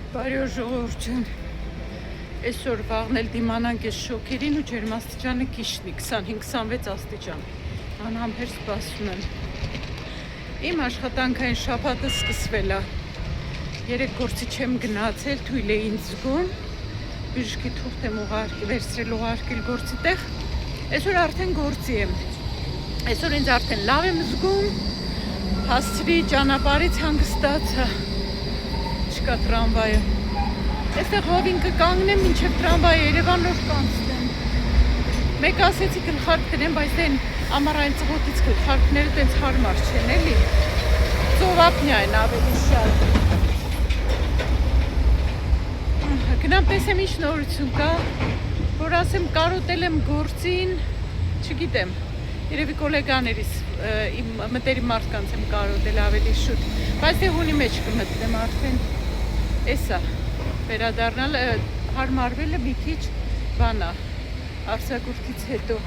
Բարի օր ժողովուրդ, այսօր վաղն էլ դիմանանք այս շոկերին ու ջերմաստիճանը քիչնի 25-26 աստիճան, անհամբեր սպասում եմ։ Իմ աշխատանքային շաբաթը սկսվել է, 3 գործի չեմ գնացել, թույլ է ինձ զգում, բժշկի թուղթ եմ վերցրել ուղարկել գործի տեղ, այսօր արդեն գործի եմ, այսօր ինձ արդեն լավ եմ զգում, հասցրի ճանապարհից հանգստացա, չկա տրամվայը, այստեղ հովին կկանգնեմ, մինչև տրամվայը Երևան նոր կանցնեմ, մեկ ասեցի գլխարկ դնեմ, բայց դեն ամառային ծղոտից գլխարկները տենց հարմար չեն, էլի, ծովափնյա են ավելի շատ, գնամ տեսեմ ինչ նորություն կա, որ ասեմ կարոտել եմ գործին, չգիտեմ, երևի կոլեգաներիս, իմ մտերի մարդկանց եմ կարոտել ավելի շուտ, բայց դե հունի մեջ կմտնեմ արդեն, էսա, վերադառնալ, հարմարվելը մի քիչ բանա, արձակուրդից հետո,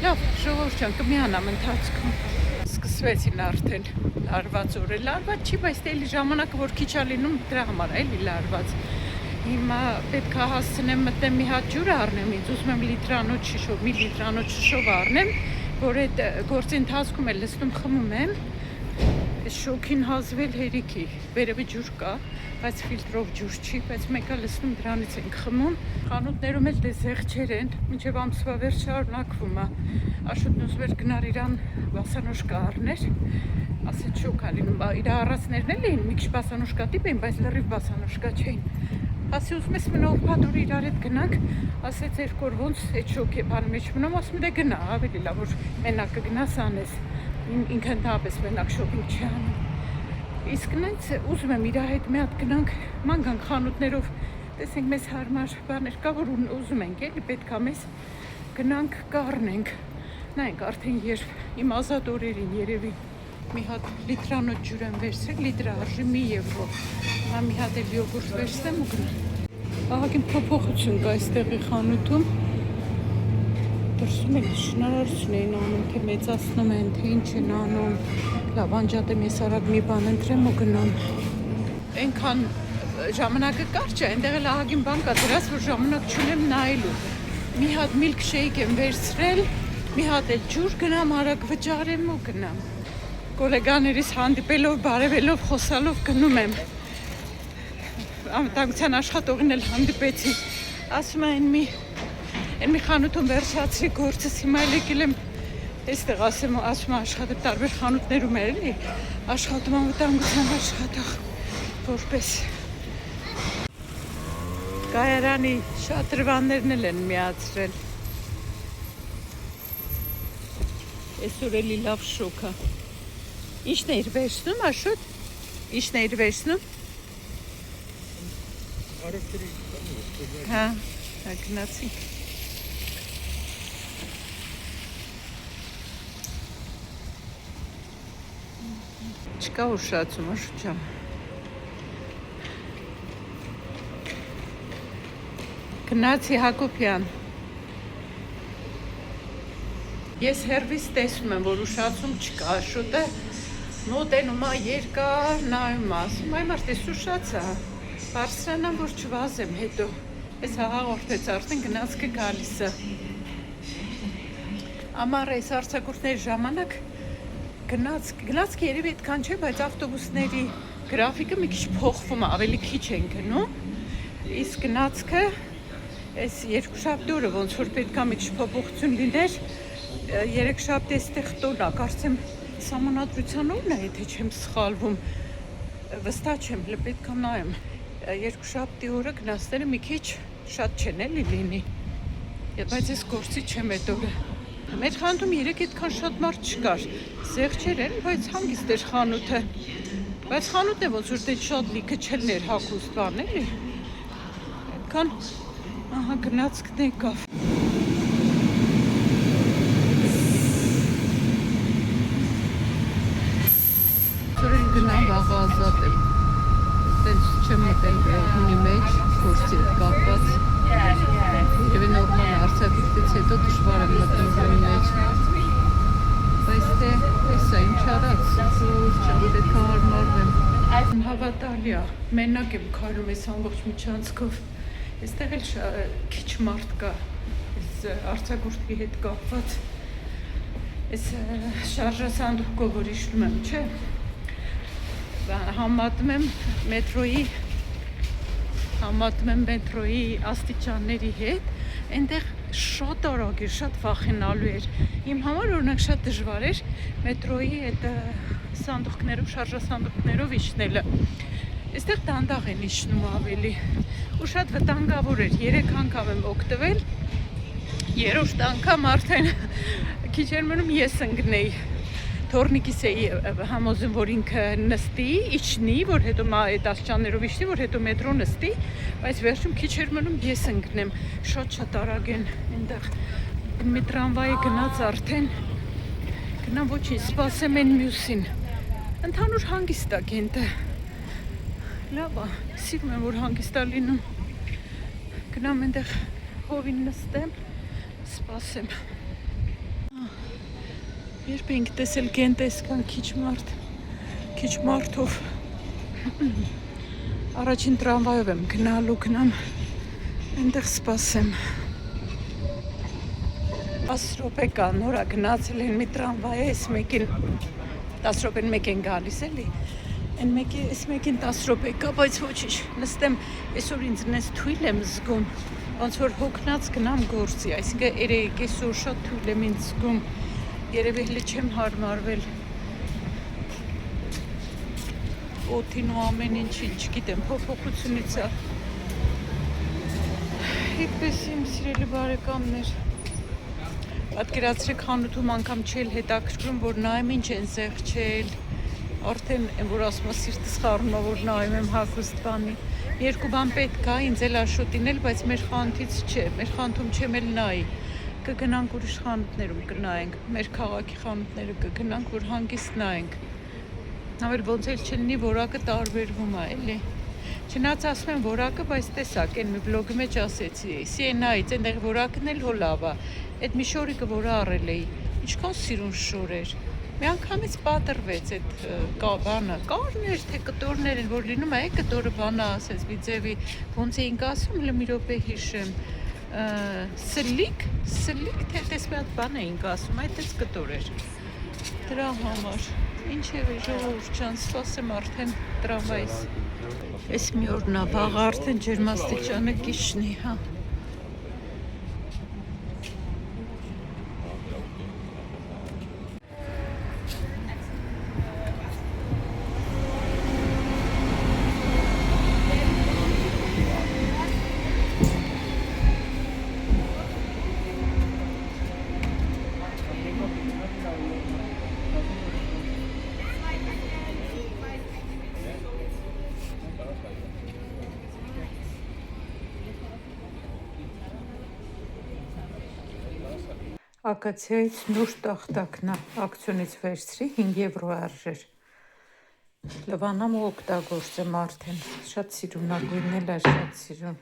լավ, ժողովուրդ ջան, կմիանամ ընթացքում, սկսվեցին արդեն լարված օրը, լարված չի, բայց դե էլի ժամանակը, որ քիչ է լինում, դրա համար էլի լարված, հիմա պետք է հասցնեմ մտնեմ մի հատ ջուր առնեմ ինձ, ուզում եմ լիտրանոց շիշով, մի լիտրանոց շիշով առնեմ, որ այդ գործի ընթացքում էլ լսնում խմում եմ, շոքին հազվել հերիքի, վերևի ջուր կա, բայց ֆիլտրով ջուր չի, բայց մեկը լսնում դրանից ենք խմում, խանութներում էլ դե զեղչեր են, մինչև ամսվա վերջ շարունակվում է, Աշոտն ուզում էր գնար իրան բասանոշկա առներ, ասեց շոկ ա լինում, իր առածներն էլ էին, մի քիչ բասանոշկա տիպ էին, բայց լրիվ բասանոշկա չէին, ասի ուզում ես մնով պատուր իրար հետ գնանք, ասեց երկու օր ոնց այդ շոքի բանի մեջ մնում, ասում դե գնա, ավելի լավ որ մենակ կգնաս անես, ինքը ընդհանրապես մենակ շոփինգ չի անում, իսկ նենց ուզում եմ իր հետ մի հատ գնանք, ման գանք խանութներով, տեսենք մեզ հարմար բաներ կա, որ ուզում ենք, էլի պետք է մեզ գնանք կառնենք, նայենք արդեն երբ իմ ազատ օրերին երևի մի հատ լիտրանոց ջուր եմ վերցրել, լիտրը արժի 1 եվրո, հիմա մի հատ էլ յոգուրտ վերցնեմ ու գնամ։ Ահագին փոփոխություն կա այստեղի խանութում, դրսում էլ շնորհարություն էին անում, թե մեծացնում են, թե ինչ են անում, լավ անջատեմ ես արագ մի բան ընտրեմ ու գնամ։ Այնքան ժամանակը կարճ է, այնտեղ էլ ահագին բան կա դրած, որ ժամանակ չունեմ նայելու։ Մի հատ միլքշեյք եմ վերցրել, մի հատ էլ ջուր գնամ, արագ վճարեմ ու գնամ։ Կոլեգաներիս հանդիպելով, բարևելով, խոսալով գնում եմ։ Անվտանգության աշխատողին էլ հանդիպեցի։ Ասում է այն մի խանութում վերջացրի գործս, հիմա էլ եկել եմ այստեղ ասում աշխատել տարբեր խանութներում էր էլի, աշխատում անվտանգության աշխատող որպես կայարանի շատ դրվաններն էլ են միացրել։ Այսօր էլի լավ շոկ է։ Ինչն էիր վերցնում, Աշոտ? Ինչն էիր վերցնում? Հա, գնացինք։ Չկա ուշացում, Աշոտ ջան։ Գնացի Հակոբյան։ Ես հեռվից տեսնում եմ, որ ուշացում չկա, Աշոտը մոտենում է երկար նայում ասում, այ մարդ ես ուշացա, բարձրանամ, որ չվազեմ հետո, ես հաղորդեց արդեն գնացքը գալիս է։ Ամառ այս արձակուրդների ժամանակ գնացքը երևի այդքան չէ, բայց ավտոբուսների գրաֆիկը մի քիչ փոխվում է, ավելի քիչ են գնում, իսկ գնացքը այս երկուշաբթի օրը ոնց որ պետք է մի քիչ փոփոխություն լիներ, երեքշաբթի այստեղ տոն է, կարծեմ Սահմանադրության օրն է, եթե չեմ սխալվում, վստահ չեմ, պետք է նայեմ, երկուշաբթի օրը գնացները մի քիչ շատ չեն էլի լինի, բայց ես գործի չեմ այդ օրը։ Մեր խանութում երեք այդքան շատ մարդ չկար, զեղչեր են, բայց հանգիստ էր խանութը, բայց խանութն է ոնց որ դե շատ լիքը չելներ հագուստ բան էլի, այդքան ահա գնացքն եկավ։ Գնամ վաղը ազատ եմ, տենց չեմ մտել հունի մեջ, գործի հետ կապված, երևի նորմալ արձակուրդից հետո դժվար եմ մտնում հունի մեջ, բայց թե էս է ինչ արած, պետք է հարմարվեմ։ Հավատալի է, մենակ եմ քայլում այս ամբողջ միջանցքով, այստեղ էլ քիչ մարդ կա, այս արձակուրդի հետ կապված, այս շարժասանդուղքով որ իջնում եմ, չէ, համատում եմ մետրոյի աստիճանների հետ, այնտեղ շատ արագ էր, շատ վախենալու էր, իմ համար օրինակ շատ դժվար էր մետրոյի այդ սանդուղքներով, շարժասանդուղքներով իջնելը, այստեղ դանդաղ են իջնում ավելի, ու շատ վտանգավոր էր, 3 անգամ եմ օգտվել, 3-րդ անգամ արդեն քիչ էր մնում ես ընկնեի, թորնիկիս էի համոզում, որ ինքը նստի, իջնի, որ հետո այդ աստիճաններով իջնի, որ հետո մետրո նստի, բայց վերջում քիչ էր մնում ես ընկնեմ, շատ արագ են այնտեղ, մի տրամվայի գնաց արդեն, գնամ ոչինչ, սպասեմ են մյուսին, ընդհանուր հանգիստ է գենտը, լավ է, սիրում եմ, որ հանգիստ է լինում, գնամ այնտեղ հովին նստեմ, սպասեմ, երբ ենք տեսել գենտ այսքան քիչ մարդով, առաջին տրամվայով եմ գնալու, գնամ, այնտեղ սպասեմ, 10 րոպե կա, նորա գնացել են մի տրամվայ, այս մեկին 10 րոպեն մեկ են գալիս էլի, այս մեկին 10 րոպե կա, բայց ոչինչ, նստեմ, այսօր ինձ նես թույլ եմ զգում, ոնց որ հոգնած գնամ գործի, այսինքն երեկ այսօր շատ թույլ եմ ինձ զգում, երևի հլի չեմ հարմարվել, օդին ու ամեն ինչին, չգիտեմ, փոփոխությունից է, այդպես իմ սիրելի բարեկամներ, պատկերացրեք խանութում անգամ չել հետաքրքրում, որ նայեմ ինչ են զեղչել, արդեն որ ասում է սիրտս խառնում է, որ նայում եմ հագուստ բանի, երկու բան պետք է, ինձ էլ աշոտին էլ, բայց մեր խանութից չէ, մեր խանութում չեմ էլ նայի, կգնանք ուրիշ խանութներում կնայենք, մեր քաղաքի խանութները կգնանք, որ հանգիստ նայենք, հավեր ոնց էլ չլինի որակը տարբերվում է, էլի, չնայած ասում եմ որակը, բայց տեսակ, են մի բլոգի մեջ ասեցի, Սիենայից, այնտեղ որակն էլ հո լավ է, այդ մի շորիկը, որը առել էի, ինչքան սիրուն շոր էր, մի անգամից պատրվեց այդ բանը, կարներ, թե կտորներ են, որ լինում է, կտորը բանը ասեց, մի ձևի, ոնց էինք ասում, մի րոպե հիշեմ, սլիկ, թե տես մի հատ բան էինք ասում, այդ էս կտոր էր, դրա համար, ինչև է ժողովուրդ ջան, սպասեմ արդեն տրամվայից, այս մի օրն է, վաղ արդեն ջերմաստիճանը կիչնի, հա, Ակացիայից նոր տախտակն է, ակցիոնից վերցրի, 5 եվրո արժեր, լվանամ ու օգտագործեմ արդեն, շատ սիրուն է, գույնն էլ է շատ սիրուն,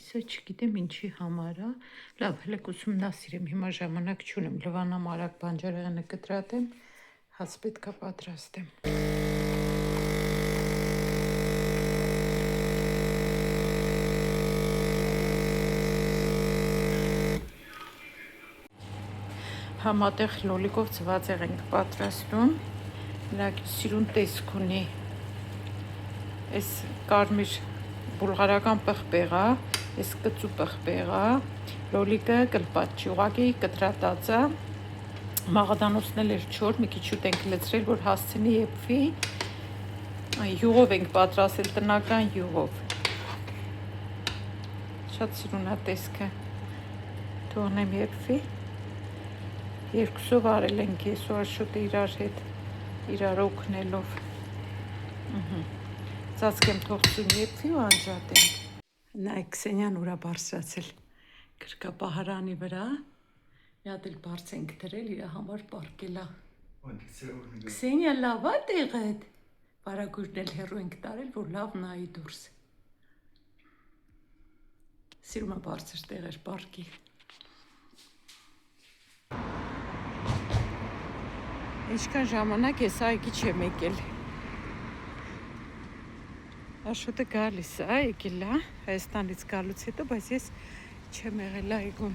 սա չգիտեմ ինչի համար է, լավ, հլեք ուսումնասիրեմ, հիմա ժամանակ չունեմ, լվանամ արագ բանջարեղենը կտրատեմ, հաց պետք է պատրաստեմ։ Համատեղ լոլիկով ծվածեղ ենք պատրաստում, նրա սիրուն տեսք ունի, այս կարմիր բուլղարական պղպեղ է, այս կծու պղպեղ է, լոլիկը կլպատ չի, ուղղակի կտրատած է, մաղադանոցն էլ էր չոր, մի քիչ շուտ ենք լցրել, որ հասցնի եփվի, յուղով ենք պատրաստել, տնական յուղով, շատ սիրուն է տեսքը, թողնեմ եփվի, երկուսով արել ենք ես ու Աշոտը իրար հետ, իրար օգնելով, ծածկեմ թող սույն եփվի ու անջատենք, նայ Քսենյան ուրա բարձրացել, գրկապահարանի վրա, մի հատ էլ բարձ ենք դրել, իր համար պարկել է, Քսենյա լավ է տեղդ, վարագույրն էլ հեռու ենք տարել, որ լավ նայի դուրս, սիրում է բարձր տեղեր պարկի, Ինչքան ժամանակ ես այգի չեմ եկել, Աշոտը գալիս է, եկել է Հայաստանից գալուց հետո, բայց ես չեմ եղել այգում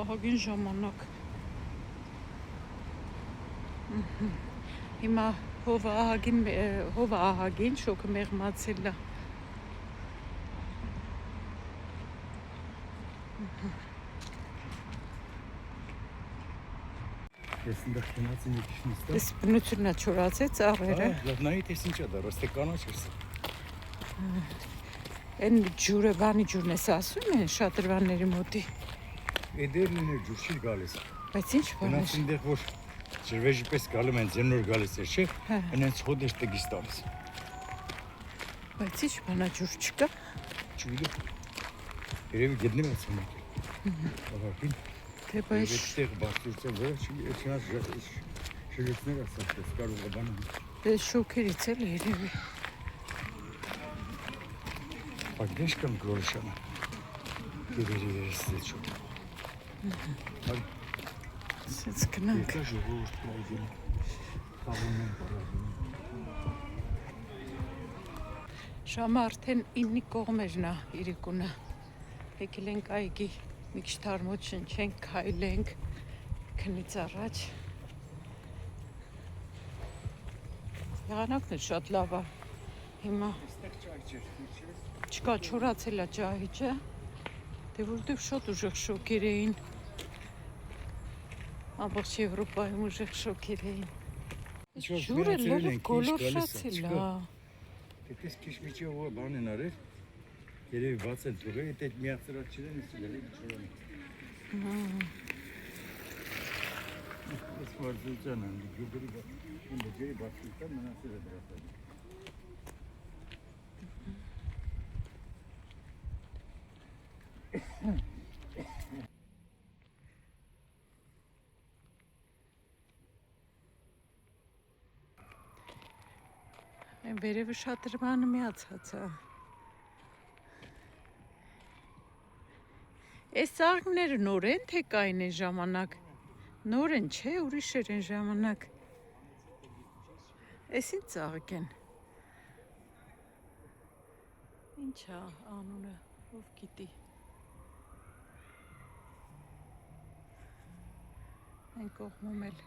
ահագին ժամանակ։ Հիմա հովը ահագին շոկը մեղմացել է։ Ես ընդեղ գնացին եկիշն ստա։ Ես բնությունն է չորացեց աղերը։ Լավնայի տես ինչա դա, ռոստե կանաչ ես։ Են ջուրը, բանի ջուրն ես ասում են շատրվանների մոտի։ Էդերն էր ջուր չի գալիս։ Բայց ինչ բան է։ Գնացին դեղ որ ջրվեժի պես գալում են ձենոր գալիս էր, չէ։ Այնց հոդեր տգիս տալիս։ Բայց ինչ բան է ջուր չկա։ Չգիտեմ։ Երևի գտնեմ ես մեկը։ Ահագին։ Թե բայց այդտեղ բարձրացել վրա չի շլեցներ ասած կարող է բանը։ դե շոկերից էլ երևի։ Ագնես կամ գորշանա։ Երես դեչո։ Սենց գնանք։ Եկա ժողովուրդ պրայդին։ Խաղում են պրայդին։ Ժամը արդեն 9-ի կողմերն է իրիկունը։ Եկել ենք այգի մի քիչ թարմոց շնչենք, քայլենք քնից առաջ։ Եղանակն էլ շատ լավ է։ Հիմա Այստեղ ճայ չէր, չէ՞։ չկա չորացել է ճահիճը, դե որտեվ շատ ուժեղ շոկեր էին։ Ամբողջ Եվրոպայում ուժեղ շոկեր էին։ Ջուրը լավ գոլորշացել է։ Դες քիչ միջով բան են արել։ Երևի բաց են թողել, այդ միացրած չեն իսել չորան։ Ես վարձուծան եմ, ջուրի բացուծան մնացել է դրասել։ Այն վերևը շատրվանը միացած է։ Այս ծաղիկները նոր են, թե կային են ժամանակ։ Նոր են, չէ, ուրիշեր են ժամանակ։ Այս ինչ ծաղիկ են։ Ինչ է անունը, ով գիտի։ Այն կողմում էլ։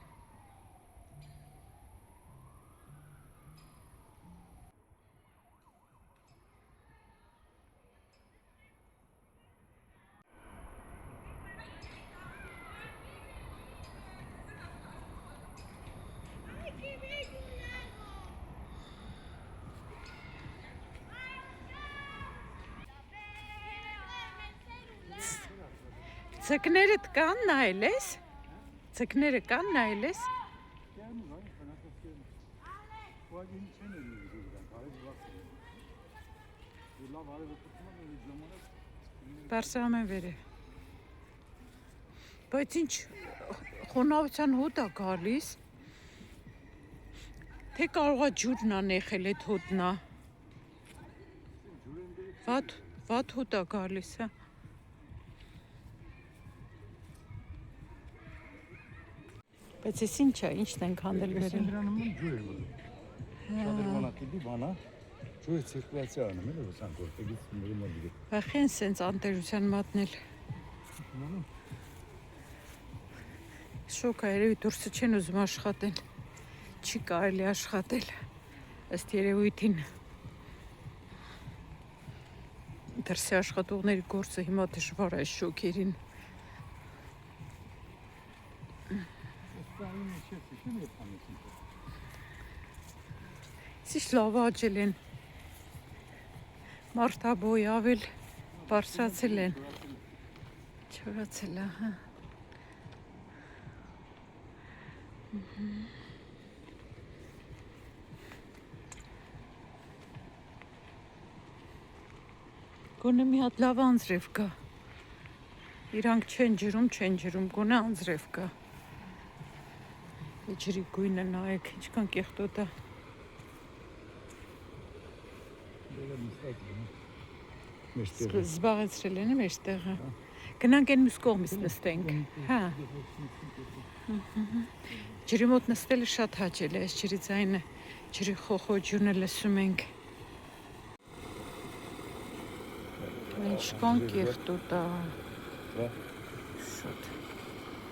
Ձկներդ կան նայել ես։ Ձկները կան նայել ես։ Բարսամ են վերև։ Բայց ինչ խոնավության հոտ է գալիս։ Թե կարող է ջուրն անեխել այդ հոտն է։ Վատ հոտ է գալիս, հա։ Բայց ես ինչ է, ինչն ենք հանդել վերել։ Ես դրանում եմ ջուր եմ ուզում։ Շադրվանատիպի բանա, ջուրը ցիրկուլյացիա անում էլ ոսանք որտեղից մորի մոտ գիտի։ Վախի են սենց անտերության մատնել։ Շոկ է, երևի դուրսը չեն ուզում աշխատեն։ Չի կարելի աշխատել, ըստ երևույթին։ Դրսի աշխատողների գործը հիմա դժվար է շոկերին։ Սիշ լավ աճել են, մարդաբոյ ավել բարսացել են, չորացել է, հա։ Գոնե մի հատ լավ անձրև կա, իրանք չեն ջրում, գոնե անձրև կա։ Ջրի գույնը նայեք, ինչքան կեղտոտ է։ Զբաղեցրել են մեր տեղը։ Գնանք այն մյուս կողմից նստենք, հա։ Ջրի մոտ նստելը շատ հաճել է, այս ջրի ձայնը, ջրի խոխոջյունը լսում ենք։ Ինչքան կեղտոտ է։ Հա։ Շատ։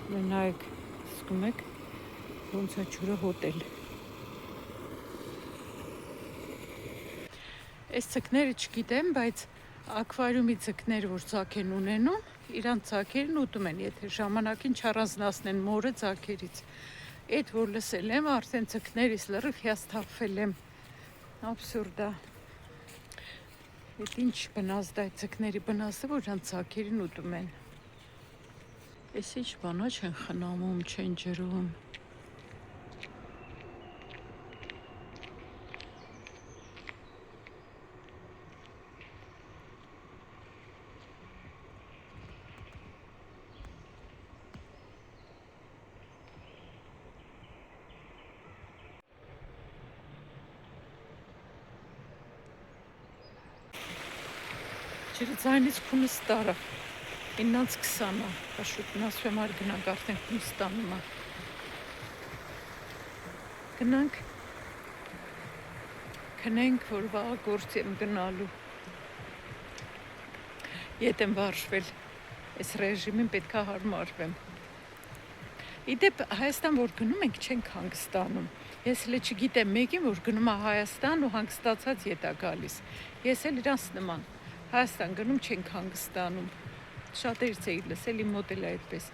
Մենայք զգում եք ոնց է ջուրը հոտել։ Այս ցկները չգիտեմ, բայց ակվարիումի ցկներ, որ ցակ են ունենում, իրանց ցակերն ուտում են, եթե ժամանակին չառանձնացնեն մորը ցակերից։ Այդ որ լսել եմ, արդեն ցկներից լրիվ հիասթափվել եմ։ Աբսուրդ է։ Այդ ինչ բնազդ է ցկների բնազդը, որ իրանց ցակերին ուտում են։ Էս ինչ բանա չեն խնամում, չեն ջրում։ Ջրի ձայնից քունս տարա, 9:20-ը,աշուտն ասում եմ, արի գնանք, արդեն քունս տանում է։ Գնանք, քնենք, որ վաղը գործ եմ գնալու։ Ետ եմ վարժվել, այս ռեժիմին պետք է հարմարվեմ։ Իդեպ Հայաստան, որ գնում ենք, չենք հանգստանում։ Ես էլ չգիտեմ, մեկին, որ գնում է Հայաստան ու հանգստացած ետ է գալիս։ Ես էլ իրանց նման Հայաստան գնում չենք հանգստանում։ Շատերից էի լսել, իմ մոտ էլ այդպես։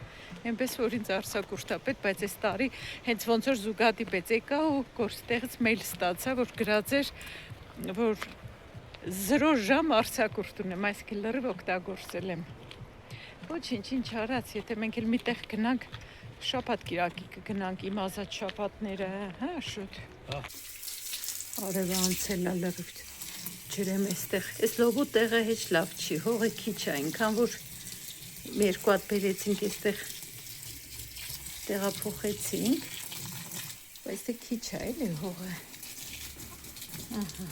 Այնպես որ ինձ արձակուրդապետ, բայց այս տարի հենց ոնց որ զուգադիպեց եկա ու գործտեղից մեյլ ստացա, որ գրած էր, որ 0 ժամ արձակուրդ ունեմ, այսինքն լրիվ օգտագործել եմ։ Ոչինչ, ինչ արած, եթե մենք էլ միտեղ գնանք, շաբաթ կիրակի կգնանք իմ ազատ շաբաթները, հա, շուտ։ Արևը անցել է լրիվ ջրեմ այստեղ, այս լոբու տեղը հեչ լավ չի, հողը քիչ է, այնքան որ երկու հատ բերեցինք այստեղ տեղափոխեցինք, բայց դե քիչ է էլի հողը։ Ահա,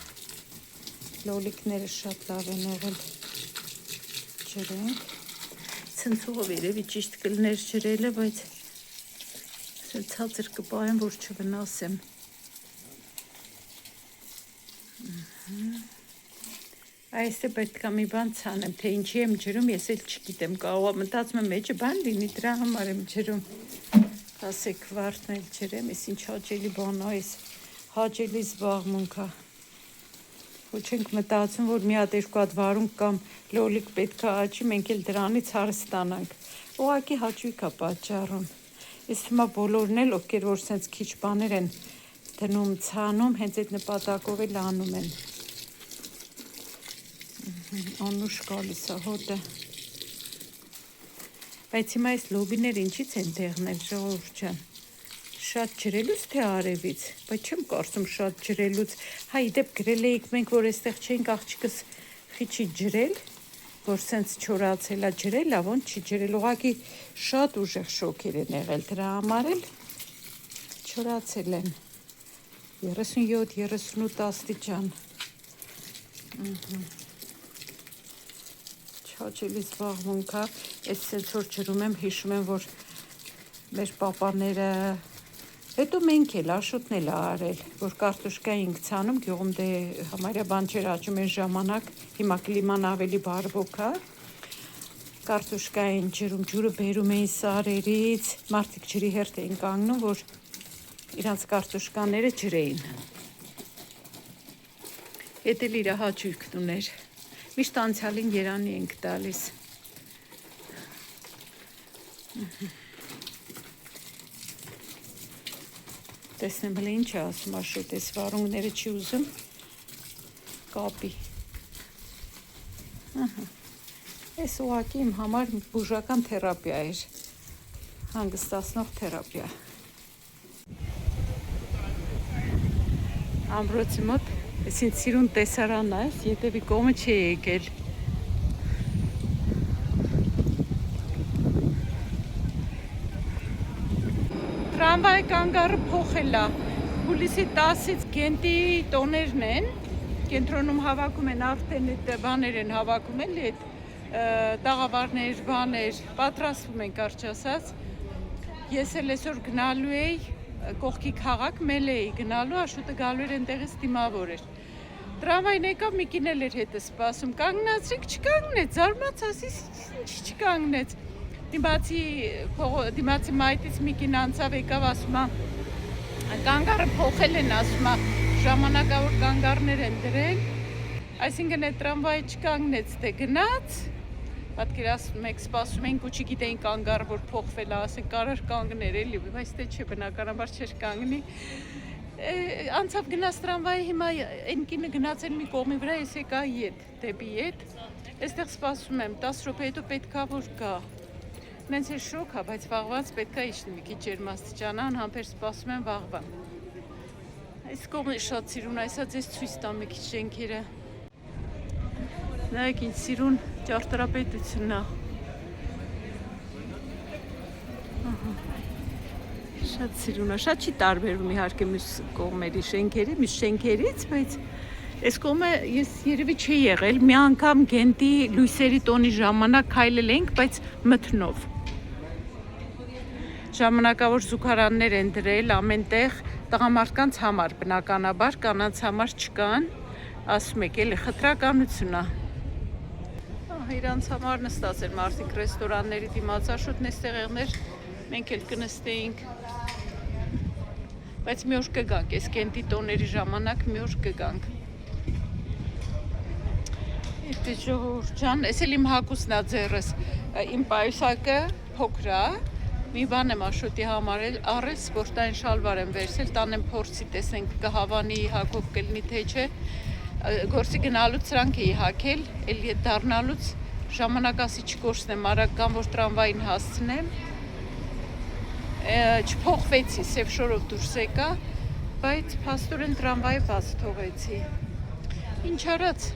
լոլիկները շատ լավ են եղել, ջրենք, ցնցողով երևի ճիշտ կլներ ջրելը, բայց ցածր կպահեմ, որ չվնասեմ։ Այստեղ պետք է մի բան ցանեմ, թե ինչի եմ ջրում, ես էլ չգիտեմ, կարող եմ մտածում եմ մեջը բան լինի, դրա համար եմ ջրում։ Ասեք վարդն էլ ջրեմ, ես ինչ հաճելի բան է, ես հաճելի զբաղմունք է։ Ոչ ենք մտածում, որ մի հատ երկու հատ վարունգ կամ լոլիկ պետք է աճի, մենք էլ դրանից հարս ստանանք։ Ուղղակի հաճույք է պատճառում։ Ես թվում է բոլորն էլ, ովքեր որ սենց քիչ բաներ են դնում, ցանում, հենց այդ նպատակով էլ անում են։ Անուշ գալիս է հոտը։ Բայց հիմա այս լոբիները ինչից են դեղնել, ժողովուրդ ջան։ Շատ ջրելուց թե արևից, բայց չեմ կարծում շատ ջրելուց։ Հա իդեպ գրել էիք մենք, որ այստեղ չենք աղջիկս խիչի ջրել, որ սենց չորացել է ջրել, ոնց չի ջրել, ուղղակի շատ ուժեղ շոկեր են եղել, դրա համար էլ չորացել են։ 37-38 աստիճան։ Հաճելի զբաղմունք է, ես սենց որ ջրում եմ, հիշում եմ, որ մեր պապաները, հետո մենք էլ, Աշոտն էլ արել, որ կարտոշկա էինք ցանում, գյուղում դե համարյա բան չէր աճում այն ժամանակ, հիմա կլիման ավելի բարվոք է, կարտոշկա էին ջրում, ջուրը բերում էին սարերից, մարդիկ ջրի հերթ էին կանգնում, որ իրանց կարտոշկաները ջրեին։ Էդ էլ իր հաճույքն ուներ։ Միշտ անցյալին երանի ենք տալիս։ Տեսնեմ հլը ինչ է ասում Աշոտ, այս վարունգները չի ուզում կապի։ Այս ուղղակի իմ համար բուժական թերապիա էր, հանգստացնող թերապիա։ Ամրոցի մոտ Ես ինձ սիրուն տեսարան է, ետևի կողմը չի եկել։ Տրամվայի կանգառը փոխել է, հուլիսի 10-ից Գենտի տոներն են, կենտրոնում հավաքում են, արդեն այդ բաներ են հավաքում էլ, այդ տաղավարներ, բաներ, պատրաստվում են կարճ ասած։ Ես էլ այսօր գնալու էի կողքի քաղաք Մելեի գնալու, Աշոտը գալու էր այնտեղից դիմավոր էր։ Տրամվային եկավ մի կին էլ էր հետը սպասում, կանգնացրիք, չկանգնեց, զարմացած, ինչ չկանգնեց։ Դիմացի մայթից մի կին անցավ եկավ ասում կանգառը փոխել են ասում ժամանակավոր կանգառներ են դրել, այսինքն այդ տրամվայի չկանգնեց, դե գնաց, պատկերացնում եք սպասում ենք ու չգիտեին կանգառը որ փոխվել է, ասեն կարար կանգներ էլի, բայց դե չէ բնականաբար չէր կանգնի։ Անցավ գնաց տրամվայի, հիմա այն կինը գնացել մի կողմի վրա, ես եկա ետ, դեպի ետ, այստեղ սպասում եմ, 10 րոպե հետո պետքա որ գա։ Նենց է շոկ է, բայց վաղվանց պետքա իջնի մի քիչ ջերմաստիճան, անհամբեր սպասում եմ վաղվա։ Այս կողմը շատ սիրուն, այսա ձեզ ցույց տամ մի քիչ շենքերը։ Նայեք ինչ սիրուն ճարտարապետությունն է։ Շատ սիրուն է, շատ չի տարբերվում իհարկե մյուս կողմերի շենքերից, բայց այս կողմը ես երևի չի եղել, մի անգամ Գենտի լույսերի տոնի ժամանակ քայլել ենք, բայց մթնով։ Ժամանակավոր զուգարաններ են դրել ամենտեղ տղամարդկանց համար, բնականաբար կանանց համար չկան, ասում եք էլի խտրականություն է։ Իրանց համար նստած են մարդիկ ռեստորանների դիմացաշուտն էստեղ եղներ, մենք էլ կնստեինք։ Բայց մի օր կգանք, այս Գենտի տոների ժամանակ մի օր կգանք։ Իդե ժողովուրդ ջան, այս էլ իմ հագուստն է ձեռս, իմ պայուսակը փոքր է, մի բան եմ Աշոտի համար առել, սպորտային շալվար եմ վերցել, տանեմ փորձի, տեսնենք կհավանի հագով կլինի թե չէ։ Գործի գնալուց սրանք էի հագել, էլի հետ դառնալուց ժամանակասի չկորցնեմ, արագ կամ որ տրամվային հասցնեմ։ Չփոխվեցի, սև շորով դուրս եկա, բայց փաստորեն տրամվայի բաց թողեցի։ Ինչ արած,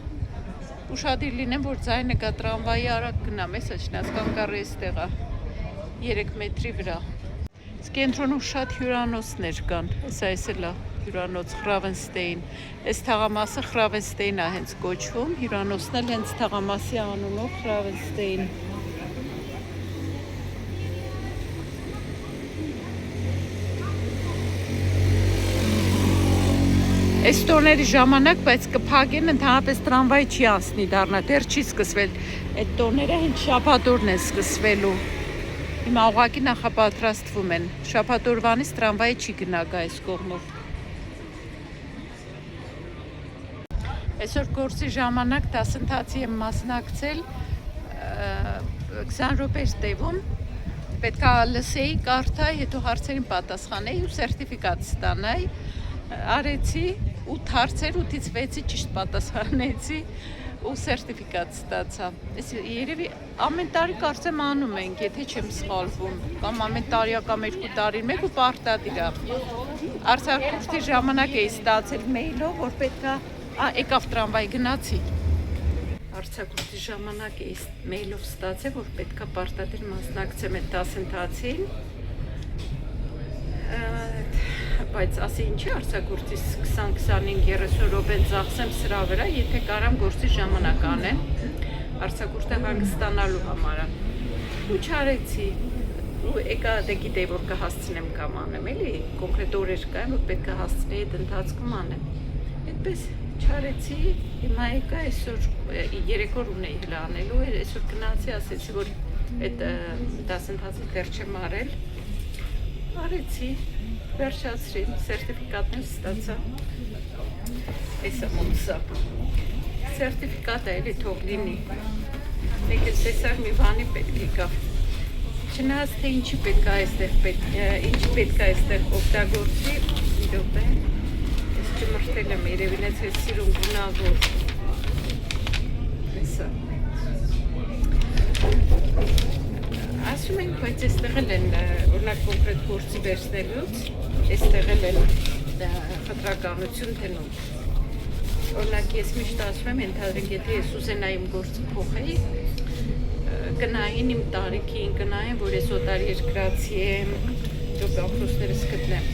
ուշադիր լինեմ, որ ձայնը գա տրամվայի արագ գնամ, էսա չնայած կանգառը էստեղ է, 3 մետրի վրա։ Կենտրոնում շատ հյուրանոցներ կան, էսա էլ է հյուրանոց Խրավենստեին, այս թաղամասը Խրավենստեին է հենց կոչվում, հյուրանոցն էլ հենց թաղամասի անունով Խրավենստեին։ Այս տոների ժամանակ, բայց կփակեն ընդհանրապես տրամվայի չի անցնի դառնա, դեռ չի սկսվել, այդ տոները հենց շաբաթօրն են սկսվելու, հիմա ուղղակի նախապատրաստվում են, շաբաթօրվանից տրամվայի չի գնա գա այս կողմով։ Այսօր գործի ժամանակ դասընթացի եմ մասնակցել 20 րոպե տևում, պետք է լսեի, կարդայի, հետո հարցերին պատասխանեի ու սերտիֆիկատ ստանայի, արեցի 8 հարցեր, 8-ից 6-ի ճիշտ պատասխանեցի ու սերտիֆիկատ ստացա։ Երևի ամեն տարի կարծեմ անում ենք, եթե չեմ սխալվում, կամ ամեն տարի կամ 2 տարին մեկ ու պարտադիր է։ Արձակուրդի ժամանակ էի ստացել մեյլով, որ պետք է եկավ տրամվայի գնացի։ Արձակուրդի ժամանակ էի մեյլով ստացել, որ պետք է պարտադիր մասնակցեմ այդ դասընթացին։ Բայց ասի ինչի արձակուրդից 20-25-30 րոպե ծախսեմ սրա վրա, եթե կարամ գործի ժամանակ անեմ, արձակուրդը հանգստանալու համար է։ Ու չարեցի, ու եկա դե գիտեի, որ կհասցնեմ կամ անեմ, էլի կոնկրետ օրեր կային, որ պետք է հասցնեի այդ ընթացքում անեմ։ Այդպես չարեցի, հիմա եկա այսօր 3 օր ունեի հլա անելու, այսօր գնացի, ասեցի, որ այդ դասընթացը դեռ չեմ արել, արեցի, վերջացրի, սերտիֆիկատներ ստացա, էսա մոտսա, սերտիֆիկատը էլի թող լինի, մեկ էլ տեսար մի բանի պետք եկավ, չնայած թե ինչի պետք է այստեղ օգտագործի, իրոք է, ես չմրտել եմ, երևինեց ես սիրում գունավոր, էսա, ասում ենք, բայց այստեղ էլ են, օրինակ կոնկրետ գործի վերցնելուց, այստեղ էլ են խտրականություն տենում։ Օրինակ ես միշտ ասում եմ, ենթադրենք, եթե ես ուզենայի իմ գործը փոխեի, կնային իմ տարիքին, կնային, որ ես օտար երկրացի եմ, ապրուստերս գտնեմ։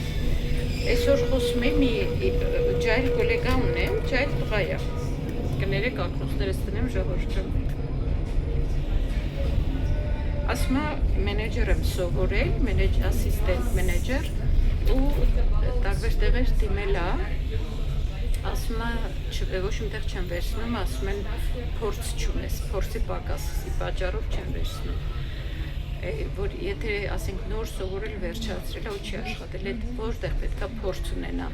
Այսօր խոսում եմ մի ջայլ գոլեգա ունեմ, ջայլ տղա է, կներեք ապրուստերս տնեմ ժողովրդում։ Ասում է մենեջեր եմ սովորել, ասիստենտ մենեջեր ու տարբեր տեղեր դիմել է, ասում է ոչ մտեղ չեմ վերցնում, ասում են փորձ չունես, փորձի պակասի պատճառով չեմ վերցնում։ Որ եթե ասենք նոր սովորել վերջացրել, ու չի աշխատել, այդ որտեղ պետքա փորձ ունենա։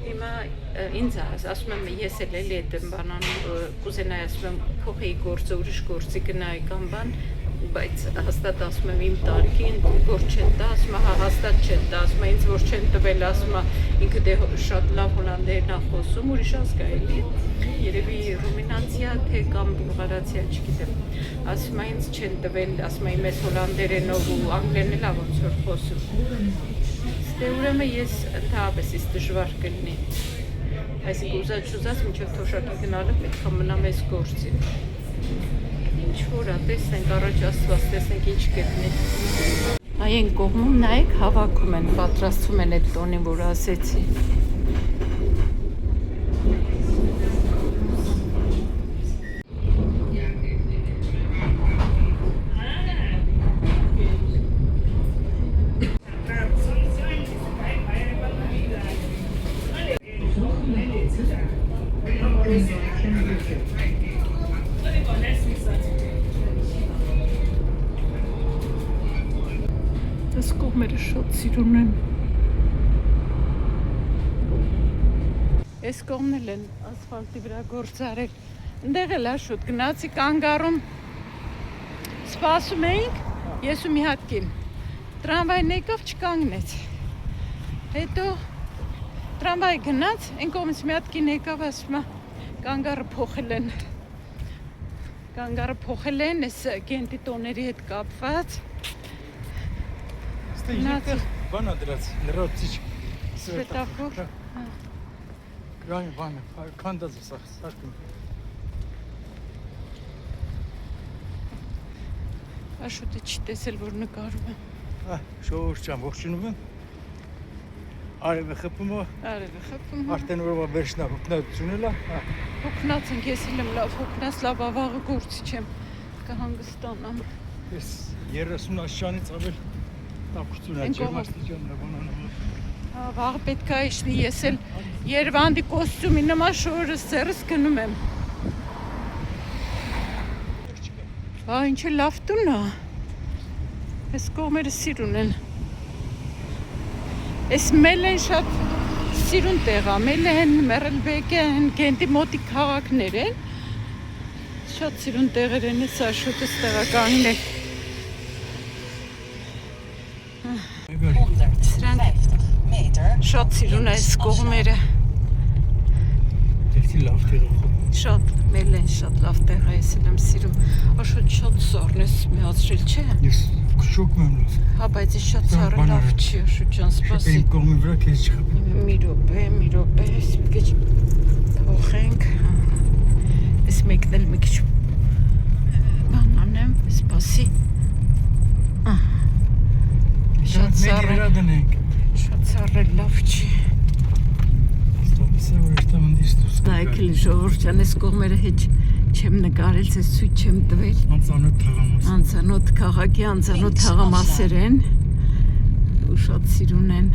Հիմա ինձ ասում եմ ես էլ էլի այդ բանան կուզենայի ասում եմ փոխեի գործը ուրիշ գործի գնայի կամ բան, բայց հաստատ ասում եմ իմ տարիքին որ չեն տա, ասում է հա հաստատ չեն տա, ասում է ինձ որ չեն տվել, ասում է ինքը դե շատ լավ հոլանդերեն է խոսում, ուրիշ ազգայելի, երևի ռումինացիա թե կամ բուլղարացիա չգիտեմ, ասում է ինձ չեն տվել, ասում է իմ ես հոլանդերենով ու անգլերեն էլ ոնց որ խոսում, դե ուրեմն ես ընդհանրապես ինձ դժվար կլինի, այսինքն ուզած չուզած մինչև թոշակի գնալը պետք է մնամ այս գործին։ Ինչ որ է, տեսնենք առաջ աստված, տեսնենք ինչ կգտնի։ Այն կողմում նայեք հավաքում են, պատրաստում են այդ տոնին, որ ասեցի։ Այս կողմերը շատ սիրուն են։ Այս կողմն են ասֆալտի վրա գործարել։ Ընդեղ էլ է շուտ գնացի կանգառում սպասում էինք, ես ու մի հատ կին։ Տրամվայն եկավ չկանգնեց։ Հետո տրամվայ գնաց, այն կողմից մի հատ կին եկավ, ասում է կանգառը փոխել են։ Կանգառը փոխել են, այս գենտի տոների հետ կապված։ Ստեյնիկը բանա դրած, լրացիչ։ Սվետաֆոր։ Գրանի բանը, քանդած է սարկում։ Աշոտը չի տեսել, որ նկարում եմ։ Շողորդ ջան, ողջունում եմ։ Արևը խփում է։ Արևը խփում է։ Արդեն որովա վերջնա հոգնածություն էլա։ Հոգնած ենք, ես էլ եմ լավ հոգնած, լավ ավաղը գործի չեմ կհանգստանամ։ Ես 30 աշճանից ավել տապություն է, ջերմաստիճանն է բանանում։ Վաղ պետք է իշնի, ես էլ Երևանի կոստյումի նման շորս սերս գնում եմ։ Ինչ է լավ տուն է։ Այս կողմերը սիրուն են։ Այս Մելեն շատ սիրուն տեղ է, Մելեն, Մերելբեկեն, Գենտի մոտի քաղաքներ են։ Շատ սիրուն տեղեր են, ես աշոտս տեղականին է։ Շատ սիրուն է այս կողմերը։ Դեպի լավ տեղ է։ Շատ Մելեն, շատ լավ տեղ է, ես էլ եմ սիրում։ Աշոտ շատ սառն ես միացրել, չէ։ Ես շոկ եմ լավ։ Հա, բայց ես շատ սառը լավ չի, Աշոտ ջան, սպասի։ Իմ կողմի վրա քեզ չխփեմ։ Մի րոպե, ես փոխենք։ Ես մեկն էլ մի քիչ բան անեմ, սպասի։ Շատ սառը։ Շատ սառը լավ չի։ Նայեք էլ ժողովուրդ ջան, այս կողմերը հեչ չեմ նկարել, ես ցույց չեմ տվել։ Անծանոթ թաղամաս։ Անծանոթ քաղաքի անծանոթ թաղամասեր են ու շատ սիրուն են։